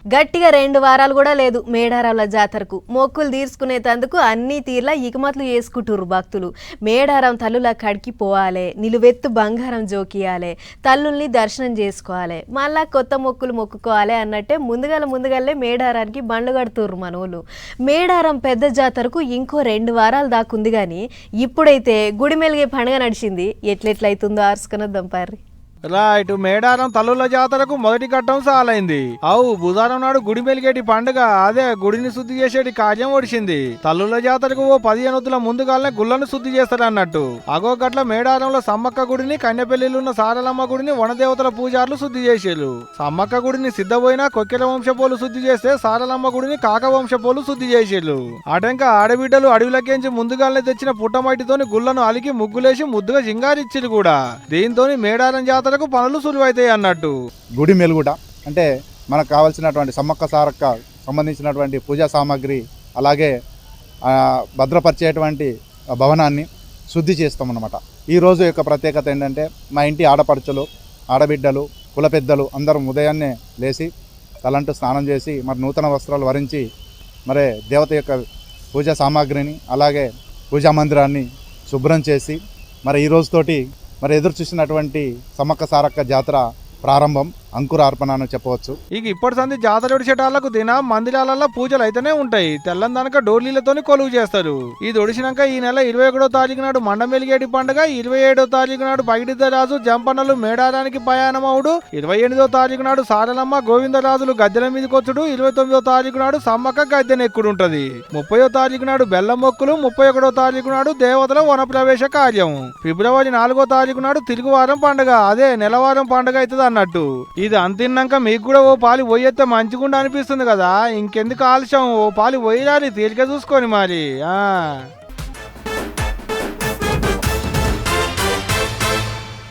గట్టిగా 2 వారాలు కూడా లేదు మేడారంల జాతరకు మొక్కులు తీర్చుకునేందుకు అన్ని తీర్ల ఇకమతులు చేసుకుంటుర్రు భక్తులు. మేడారం తల్లుల కడికి పోవాలి, నిలువెత్తు బంగారం జోకియాలి, తల్లుల్ని దర్శనం చేసుకోవాలి, మళ్ళా కొత్త మొక్కులు మొక్కుకోవాలి అన్నట్టే ముందుగాలే మేడారానికి బండ్లు కడుతుర్రు మనోళ్ళు. మేడారం పెద్ద జాతరకు ఇంకో 2 వారాలు దాకుంది కానీ ఇప్పుడైతే గుడిమెలిగే పండుగ నడిచింది. ఎట్లెట్లయితుందో ఆర్సుకున్నద్దాం పారి. రైట్, మేడారం తల్లుల జాతరకు మొదటి ఘట్టం సాలైంది. బుధవారం నాడు గుడి మెలిగేటి పండుగ, అదే గుడిని శుద్ధి చేసేటి కార్యం ఒడిచింది. తల్లుల జాతరకు ఓ 15 రోజుల ముందుగానే గుళ్ళను శుద్ధి చేస్తారన్నట్టు. అగో గట్ల మేడారంలో సమ్మక్క గుడిని, కన్యపెల్లిలున్న సారలమ్మ గుడిని వనదేవతల పూజారులు శుద్ధి చేసేరు. సమ్మక్క గుడిని సిద్ధపోయిన కొక్కెల వంశపోలు శుద్ధి చేస్తే సారలమ్మ గుడిని కాక వంశపోలు శుద్ధి చేసేరు. అటంక ఆడబిడ్డలు అడవిలకేంచి ముందుగానే తెచ్చిన పుట్టమట్టితోని గుళ్ళను అలికి ముగ్గులేసి ముద్దుగా జింగారిచ్చిరు కూడా. దీంతో మేడారం జాతర పనులు సులువైతాయి అన్నట్టు. గుడి మెలుగుట అంటే మనకు కావాల్సినటువంటి సమ్మక్క సారక్క సంబంధించినటువంటి పూజా సామాగ్రి, అలాగే భద్రపరిచేటువంటి భవనాన్ని శుద్ధి చేస్తాం అన్నమాట. ఈరోజు యొక్క ప్రత్యేకత ఏంటంటే మా ఇంటి ఆడపడుచులు, ఆడబిడ్డలు, కుల పెద్దలు అందరం ఉదయాన్నే లేచి తలంటూ స్నానం చేసి మరి నూతన వస్త్రాలు వరించి మరి దేవత యొక్క పూజా సామాగ్రిని అలాగే పూజా మందిరాన్ని శుభ్రం చేసి మరి ఈ రోజుతోటి మరి ఎదురు చూసినటువంటి సమ్మక్క సారక్క జాతర ప్రారంభం, అంకురార్పణ అని చెప్పవచ్చు. ఇక ఇప్పటి సంది జాతర ఒడిచేటాలకు దినం మందిరాలలో పూజలు అయితేనే ఉంటాయి. తెల్లందనక డోర్లీలతోని కొలువు చేస్తారు. ఇది ఒడిచినాక ఈ నెల 21వ తారీఖు నాడు మండమెలిగేటి పండుగ, 27వ తారీఖు నాడు పగిడిద్దరాజు జంపన్నలు మేడారానికి ప్రయాణమవుడు, 28వ తారీఖు నాడు సారలమ్మ గోవిందరాజులు గద్దెల మీదకొచ్చుడు, 29వ తారీఖు నాడు సమ్మక్క గద్దెనెక్కుడు ఉంటది. 30వ తారీఖు నాడు బెల్లం మొక్కులు, 31వ తారీఖు నాడు దేవతల వనప్రవేశ కార్యం, ఫిబ్రవరి 4వ తారీఖు నాడు తిరుగువారం పండుగ, అదే నెలవారం పండుగ అవుతుంది అన్నట్టు. ఇది అంతిన్నాక మీకు కూడా ఓ పాలి పోయేస్తే మంచిగుండా అనిపిస్తుంది కదా. ఇంకెందుకు ఆలస్యం, ఓ పాలి పోయాలి, తేలిక చూసుకొని మరి.